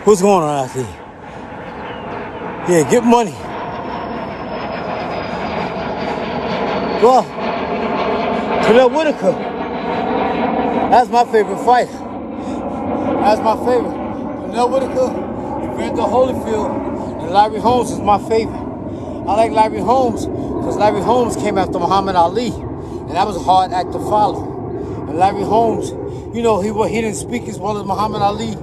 What's going on out there? Yeah, get money. Well, Canelo Whitaker. That's my favorite fighter. That's my favorite. Canelo Whitaker, Evander Holyfield, and Larry Holmes is my favorite. I like Larry Holmes because Larry Holmes came after Muhammad Ali, and that was a hard act to follow. And Larry Holmes, you know, he didn't speak as well as Muhammad Ali.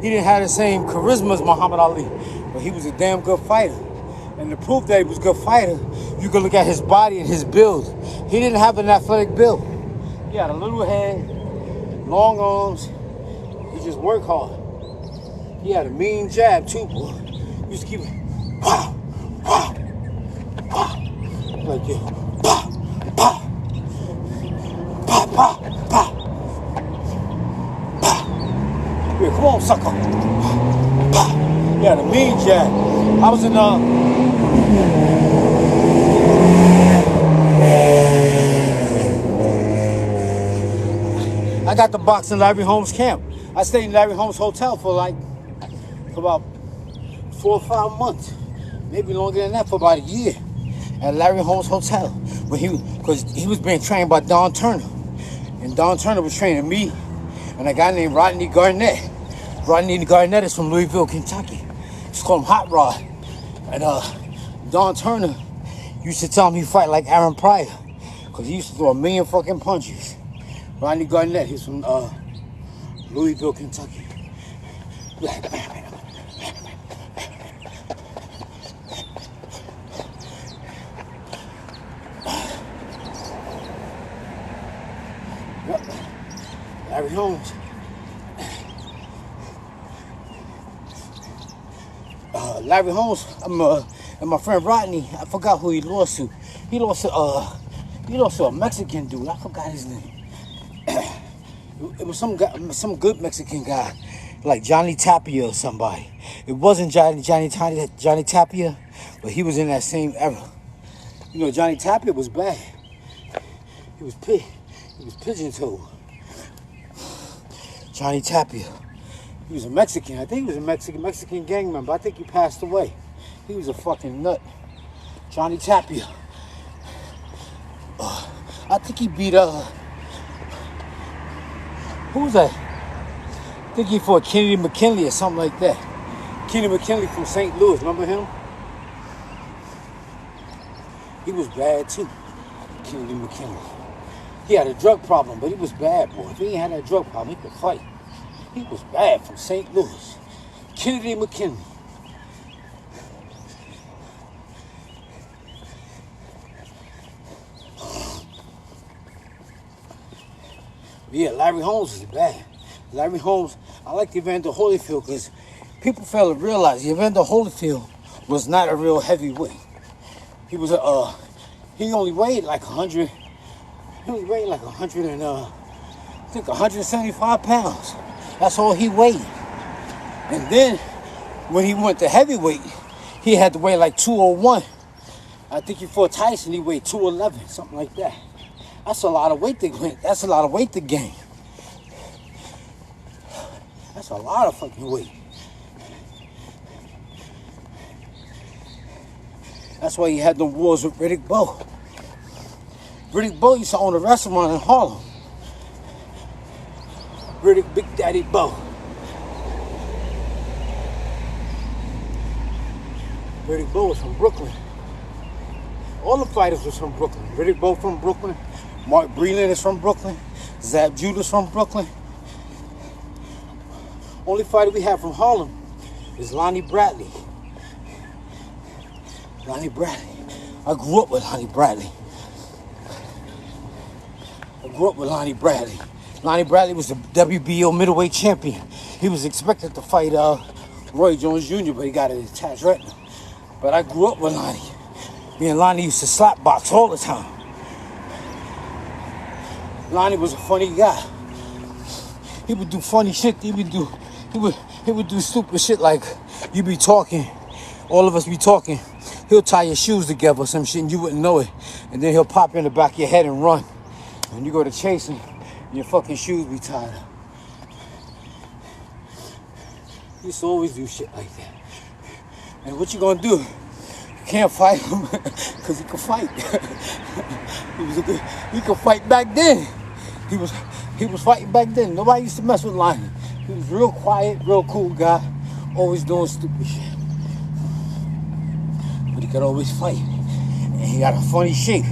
He didn't have the same charisma as Muhammad Ali, but he was a damn good fighter. And to prove that he was a good fighter, you can look at his body and his build. He didn't have an athletic build. He had a little head, long arms. He just worked hard. He had a mean jab too, boy. He used to keep it, pow, pow, pow, like this, pow, pow, pow, pow, pow, pow. Yeah, come on, sucker. Pow. He had a mean jab. I was in I got the box in Larry Holmes' camp. I stayed in Larry Holmes' hotel for about 4 or 5 months, maybe longer than that, for about a year, at Larry Holmes' hotel, because he was being trained by Don Turner, and Don Turner was training me and a guy named Rodney Garnett. Rodney Garnett is from Louisville, Kentucky. Just call him Hot Rod. And Don Turner used to tell him he fight like Aaron Pryor, because he used to throw a million fucking punches. Rodney Garnett, he's from Louisville, Kentucky. Larry Holmes. Larry Holmes, and my friend Rodney, I forgot who he lost to. He lost to a Mexican dude. I forgot his name. It was some guy, some good Mexican guy, like Johnny Tapia or somebody. It wasn't Johnny Tapia, but he was in that same era. You know, Johnny Tapia was bad. He was pigeon-toed. Johnny Tapia. He was a Mexican. I think he was a Mexican gang member. I think he passed away. He was a fucking nut. Johnny Tapia. I think he beat who was that? I think he fought Kennedy Mckinley or something like that. Kennedy Mckinley from St. Louis. Remember him? He was bad too. Kennedy Mckinley. He had a drug problem, but he was bad, boy. If he ain't had that drug problem, he could fight. He was bad from St. Louis. Kennedy McKinley. Yeah, Larry Holmes is bad. Larry Holmes, I like Evander Holyfield because people fail to realize Evander Holyfield was not a real heavyweight. He was he only weighed like 100. He only weighed like 100 and I think 175 pounds. That's all he weighed. And then when he went to heavyweight, he had to weigh like 201. I think he fought Tyson, he weighed 211, something like that. That's a lot of weight to gain. That's a lot of weight to gain. That's a lot of fucking weight. That's why he had the wars with Riddick Bowe. Riddick Bowe used to own a restaurant in Harlem. Riddick Big Daddy Bowe. Riddick Bowe was from Brooklyn. All the fighters was from Brooklyn. Riddick Bowe from Brooklyn. Mark Breland is from Brooklyn. Zab Judah's from Brooklyn. Only fighter we have from Harlem is Lonnie Bradley. Lonnie Bradley. I grew up with Lonnie Bradley. Lonnie Bradley was the WBO middleweight champion. He was expected to fight Roy Jones Jr., but he got a detached retina. But I grew up with Lonnie. Me and Lonnie used to slap box all the time. Lonnie was a funny guy. He would do funny shit. He would do stupid shit like you be talking, all of us be talking. He'll tie your shoes together or some shit and you wouldn't know it. And then he'll pop in the back of your head and run. And you go to chase him, and your fucking shoes be tied up. He used to always do shit like that. And what you gonna do? You can't fight him because he could fight. He could fight back then. He was fighting back then. Nobody used to mess with Lonnie. He was real quiet, real cool guy, always doing stupid shit. But he could always fight. And he got a funny shape.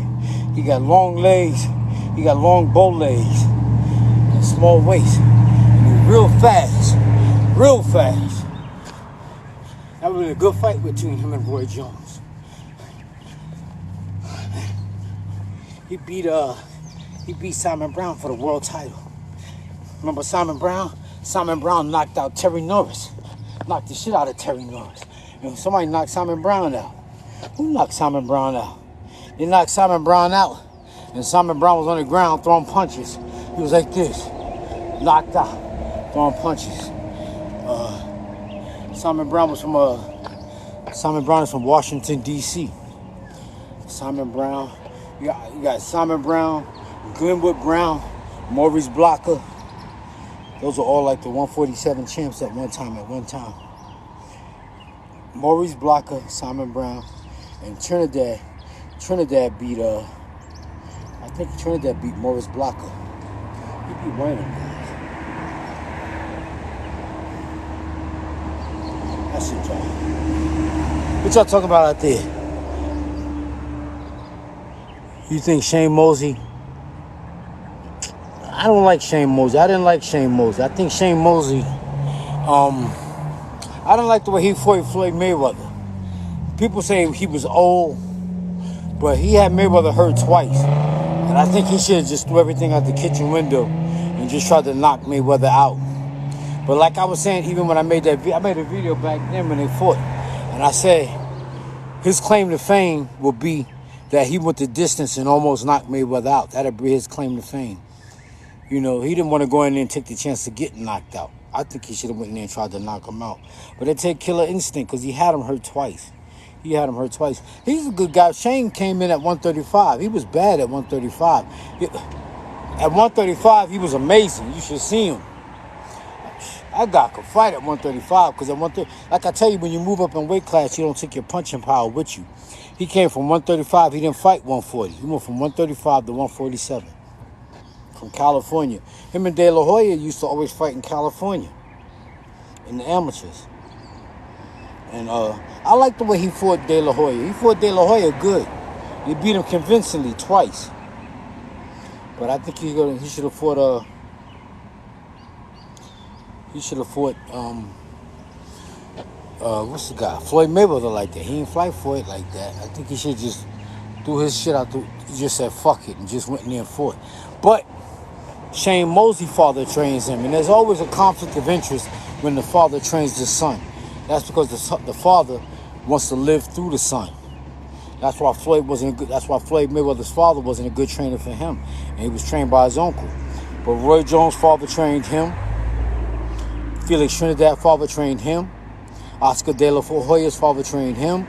He got long legs. He got long bow legs and small waist. And he's real fast. Real fast. That was a good fight between him and Roy Jones. He beat Simon Brown for the world title. Remember Simon Brown? Simon Brown knocked out Terry Norris. Knocked the shit out of Terry Norris. And somebody knocked Simon Brown out. Who knocked Simon Brown out? They knocked Simon Brown out. And Simon Brown was on the ground throwing punches. He was like this. Knocked out. Throwing punches. Simon Brown is from Washington, D.C. Simon Brown. You got Simon Brown, Glenwood Brown, Maurice Blocker. Those are all like the 147 champs at one time. Maurice Blocker, Simon Brown, and Trinidad beat I think Trinidad beat Maurice Blocker. He beat one of them guys. That's it, y'all. What y'all talking about out there? You think Shane Mosley? I don't like Shane Mosley. I didn't like Shane Mosley. I think Shane Mosley, I don't like the way he fought Floyd Mayweather. People say he was old, but he had Mayweather hurt twice. And I think he should have just threw everything out the kitchen window and just tried to knock Mayweather out. But like I was saying, even when I made a video back then when they fought, and I said his claim to fame will be that he went the distance and almost knocked Mayweather out. That'd be his claim to fame. You know, he didn't want to go in there and take the chance to get knocked out. I think he should have went in there and tried to knock him out. But it take killer instinct because he had him hurt twice. He's a good guy. Shane came in at 135. He was bad at 135. At 135, he was amazing. You should see him. That guy could fight at 135 because like I tell you, when you move up in weight class, you don't take your punching power with you. He came from 135. He didn't fight 140. He went from 135 to 147 from California. Him and De La Hoya used to always fight in California in the amateurs. And I like the way he fought De La Hoya. He fought De La Hoya good. He beat him convincingly twice. But I think he should have fought what's the guy? Floyd Mayweather like that. He ain't fight for it like that. I think he should just threw his shit out. He just said fuck it and just went in there and fought. But Shane Mosley's father trains him, and there's always a conflict of interest when the father trains the son. That's because the father wants to live through the son. That's why Floyd Mayweather's father wasn't a good trainer for him, and he was trained by his uncle. But Roy Jones' father trained him. Felix Trinidad's father trained him. Oscar De La Hoya's father trained him.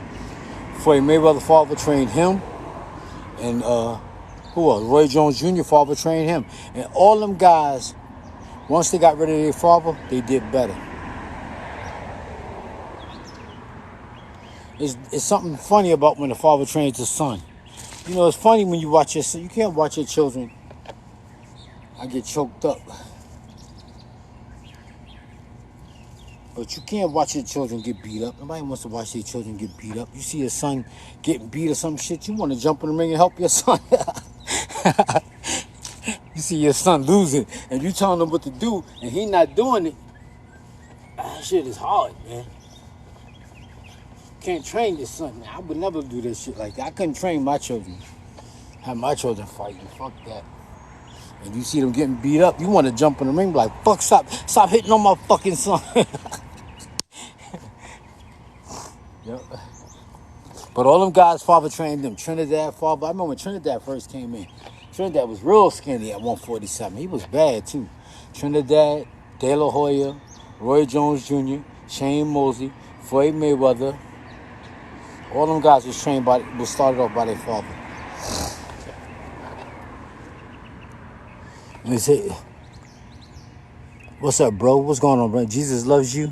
Floyd Mayweather's father trained him. And who else? Roy Jones Jr. father trained him. And all them guys, once they got rid of their father, they did better. It's something funny about when the father trains the son. You know, it's funny when you watch your son. You can't watch your children. I get choked up. But you can't watch your children get beat up. Nobody wants to watch their children get beat up. You see your son getting beat or some shit, you want to jump in the ring and help your son. You see your son losing, and you telling him what to do, and he not doing it. That shit is hard, man. Can't train your son, man. I would never do this shit like that. I couldn't train my children. Have my children fighting. Fuck that. And you see them getting beat up, you want to jump in the ring, be like, fuck, stop hitting on my fucking son. Yep. But all them guys' father trained them. Trinidad father. I remember when Trinidad first came in. Trinidad was real skinny at 147. He was bad too. Trinidad, De La Hoya, Roy Jones Jr., Shane Mosley, Floyd Mayweather. All them guys was started off by their father. Let me say, what's up, bro? What's going on, bro? Jesus loves you.